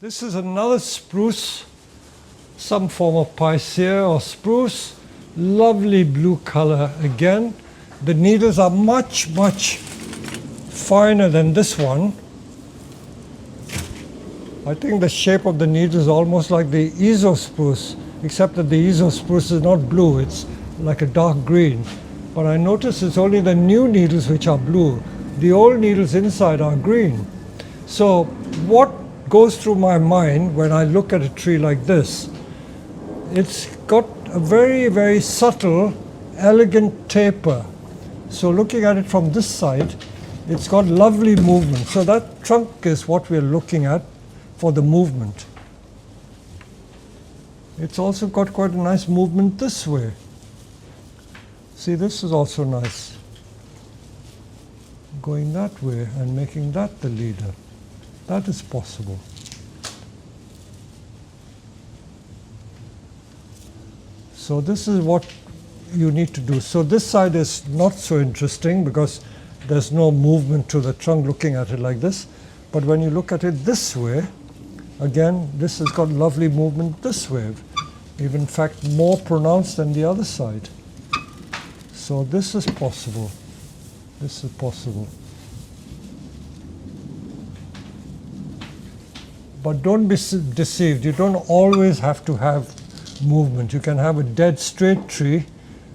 This is another spruce, some form of Picea or spruce. Lovely blue color again. The needles are much finer than this one. I think the shape of the needle is almost like the Ezo spruce, except that the Ezo spruce is not blue, it's like a dark green. But I notice it's only the new needles which are blue. The old needles inside are green. So what goes through my mind when I look at a tree like this? It's got a very subtle, elegant taper. So looking at it from this side, it's got lovely movement. So that trunk is what we're looking at for the movement. It's also got quite a nice movement this way. See, this is also nice. Going that way and making that the leader. That is possible. So this is what you need to do. So this side is not so interesting because there's no movement to the trunk looking at it like this. But when you look at it this way, again, this has got lovely movement this way. Even in fact, more pronounced than the other side. So this is possible. This is possible. But don't be deceived. You don't always have to have movement. You can have a dead straight tree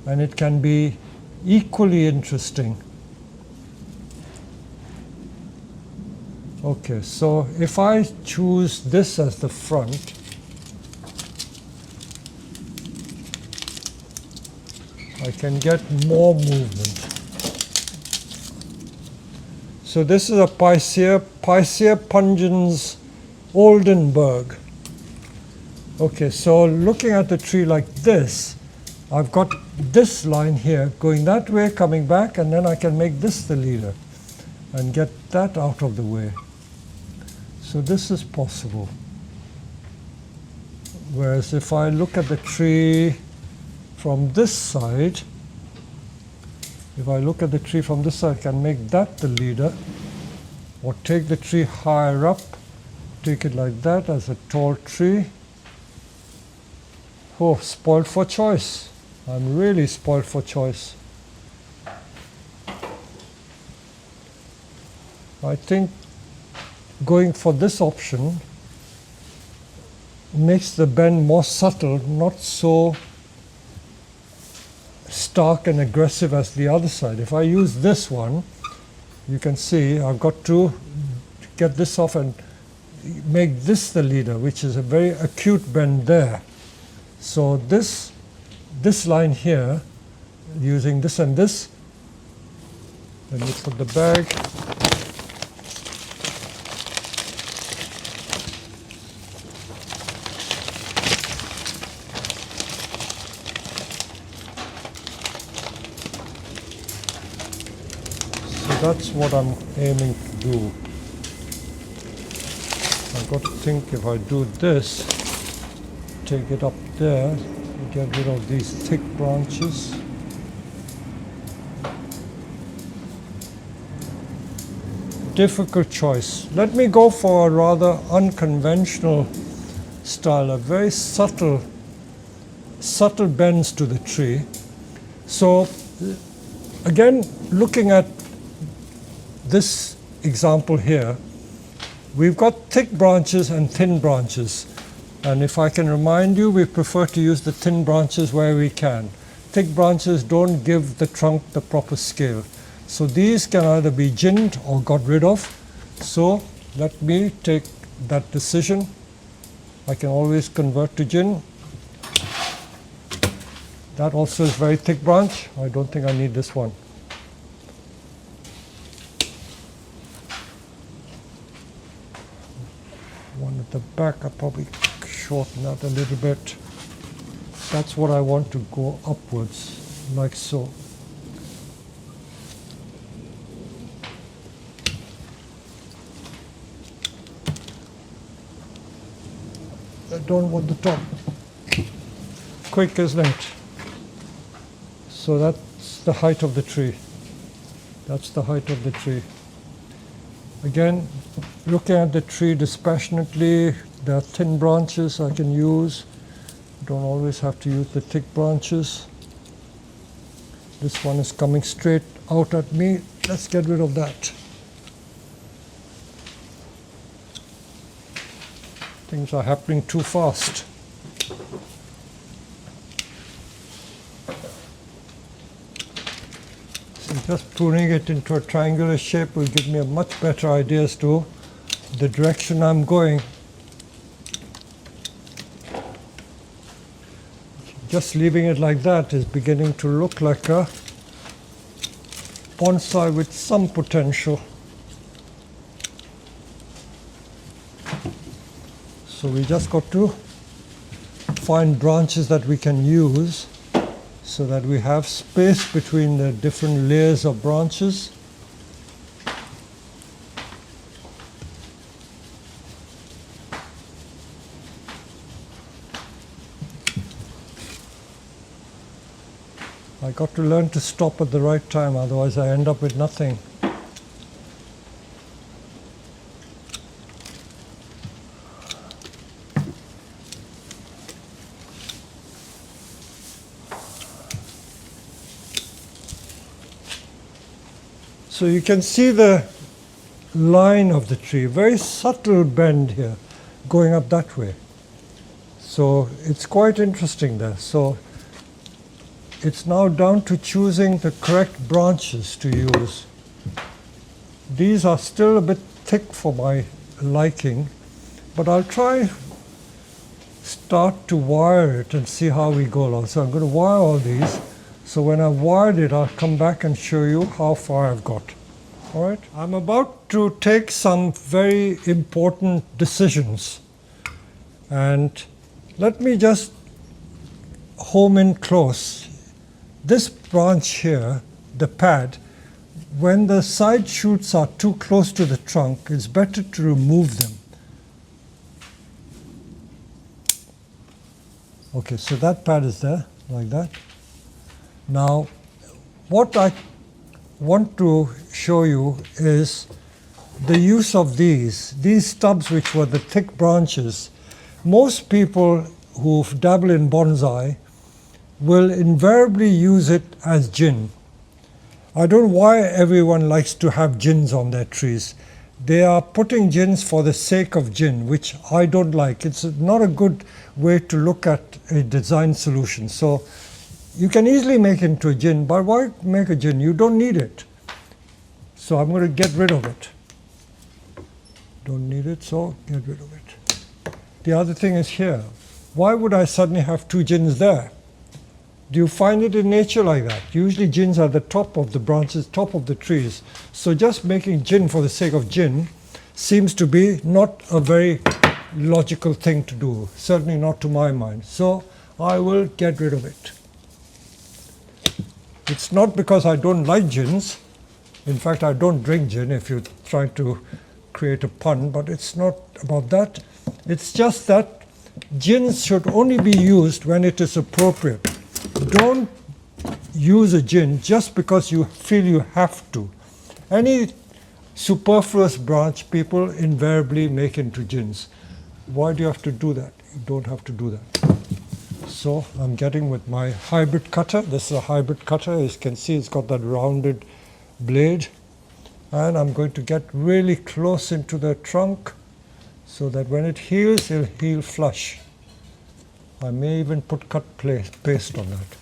and it can be equally interesting. Okay, so if I choose this as the front, I can get more movement. So this is a Picea pungens Oldenburg. Okay, so looking at the tree like this, I've got this line here going that way, coming back, and then I can make this the leader and get that out of the way. So this is possible. Whereas if I look at the tree from this side, if I look at the tree from this side, I can make that the leader, or take the tree higher up, take it like that as a tall tree. Oh, spoiled for choice. I'm really spoiled for choice. I think going for this option makes the bend more subtle, not so stark and aggressive as the other side. If I use this one, you can see I've got to get this off and make this the leader, which is a very acute bend there. So this line here, using this and this, let me put the bag. So that's what I'm aiming to do. I've got to think if I do this, take it up there, get rid of these thick branches. Difficult choice. Let me go for a rather unconventional style, a very subtle bends to the tree. So again, looking at this example here, we've got thick branches and thin branches. And if I can remind you, we prefer to use the thin branches where we can. Thick branches don't give the trunk the proper scale. So these can either be ginned or got rid of. So let me take that decision. I can always convert to gin. That also is very thick branch. I don't think I need this one. One at the back, I'll probably shorten that a little bit. That's what I want to go upwards, like so. I don't want the top. Quick, isn't it? So that's the height of the tree. That's the height of the tree. Again, looking at the tree dispassionately, There are thin branches I can use. Don't always have to use the thick branches. This one is coming straight out at me. Let's get rid of that. Things are happening too fast. So just pruning it into a triangular shape will give me a much better idea as to the direction I'm going. Just leaving it like that is beginning to look like a bonsai with some potential. So we just got to find branches that we can use so that we have space between the different layers of branches. I got to learn to stop at the right time, otherwise I end up with nothing. So you can see the line of the tree, very subtle bend here, going up that way. So it's quite interesting there. So it's now down to choosing the correct branches to use. These are still a bit thick for my liking, but I'll try start to wire it and see how we go along. So I'm going to wire all these. So when I've wired it, I'll come back and show you how far I've got. All right? I'm about to take some very important decisions. And let me just home in close. This branch here, the pad, when the side shoots are too close to the trunk, it's better to remove them. Okay, so that pad is there, like that. Now, what I want to show you is the use of these stubs, which were the thick branches. Most people who dabble in bonsai will invariably use it as gin. I don't know why everyone likes to have gins on their trees. They are putting gins for the sake of gin, which I don't like. It's not a good way to look at a design solution. So you can easily make it into a gin, but why make a gin? You don't need it. So I'm going to get rid of it. Don't need it, so get rid of it. The other thing is here. Why would I suddenly have two gins there? Do you find it in nature like that? Usually gins are the top of the branches, top of the trees. So just making gin for the sake of gin seems to be not a very logical thing to do. Certainly not to my mind. So I will get rid of it. It's not because I don't like gins. In fact, I don't drink gin, if you're trying to create a pun, but it's not about that. It's just that gins should only be used when it is appropriate. Don't use a gin just because you feel you have to. Any superfluous branch, people invariably make into gins. Why do you have to do that? You don't have to do that. So I'm getting with my hybrid cutter. This is a hybrid cutter. As you can see, it's got that rounded blade. And I'm going to get really close into the trunk so that when it heals, it'll heal flush. I may even put cut paste on that.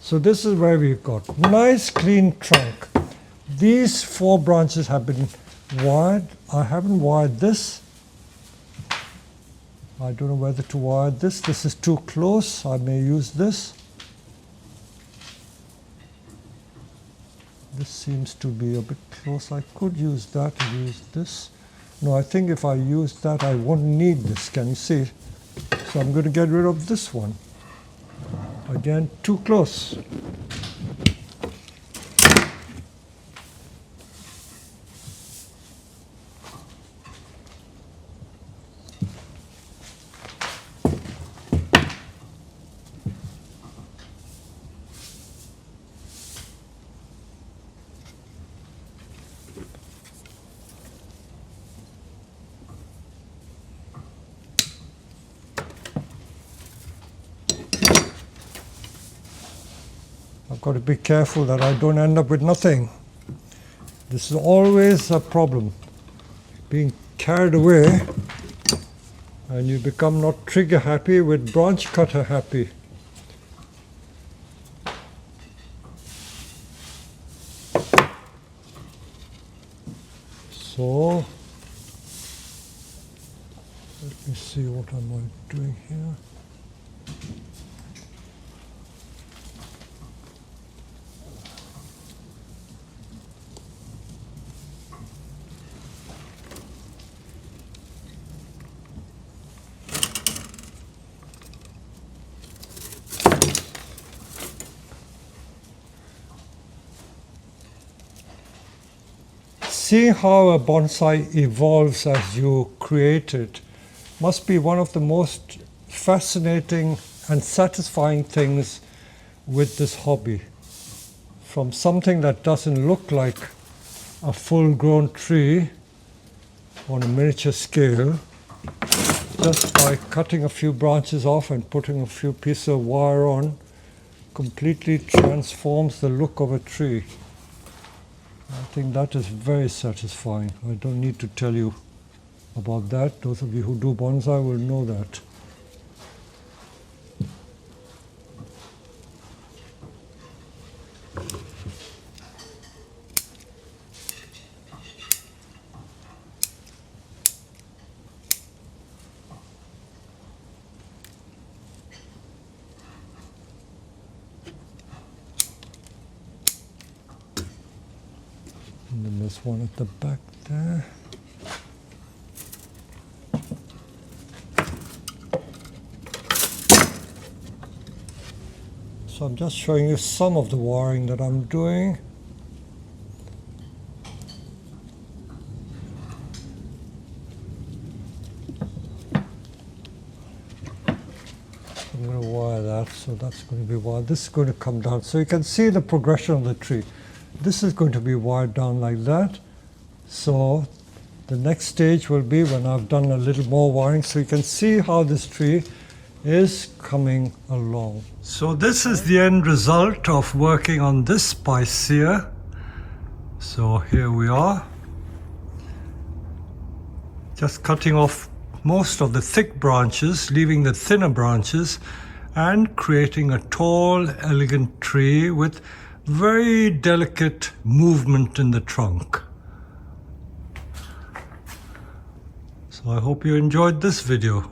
So this is where we've got nice clean trunk. These four branches have been wired. I haven't wired this. I don't know whether to wire this. This is too close. I may use this. This seems to be a bit close. I could use that and use this. No, I think if I use that, I won't need this. Can you see? So I'm going to get rid of this one. Again, too close. I've got to be careful that I don't end up with nothing. This is always a problem, being carried away, and you become not trigger happy with branch cutter happy. So let me see what am I doing here. Seeing how a bonsai evolves as you create it must be one of the most fascinating and satisfying things with this hobby. From something that doesn't look like a full-grown tree on a miniature scale, just by cutting a few branches off and putting a few pieces of wire on, completely transforms the look of a tree. I think that is very satisfying. I don't need to tell you about that. Those of you who do bonsai will know that. And then there's one at the back there. So I'm just showing you some of the wiring that I'm doing. I'm going to wire that, so that's going to be wired. This is going to come down, so you can see the progression of the tree. This is going to be wired down like that. So the next stage will be when I've done a little more wiring, so you can see how this tree is coming along. So this is the end result of working on this Picea. So here we are, just cutting off most of the thick branches, leaving the thinner branches, and creating a tall, elegant tree with very delicate movement in the trunk. So I hope you enjoyed this video.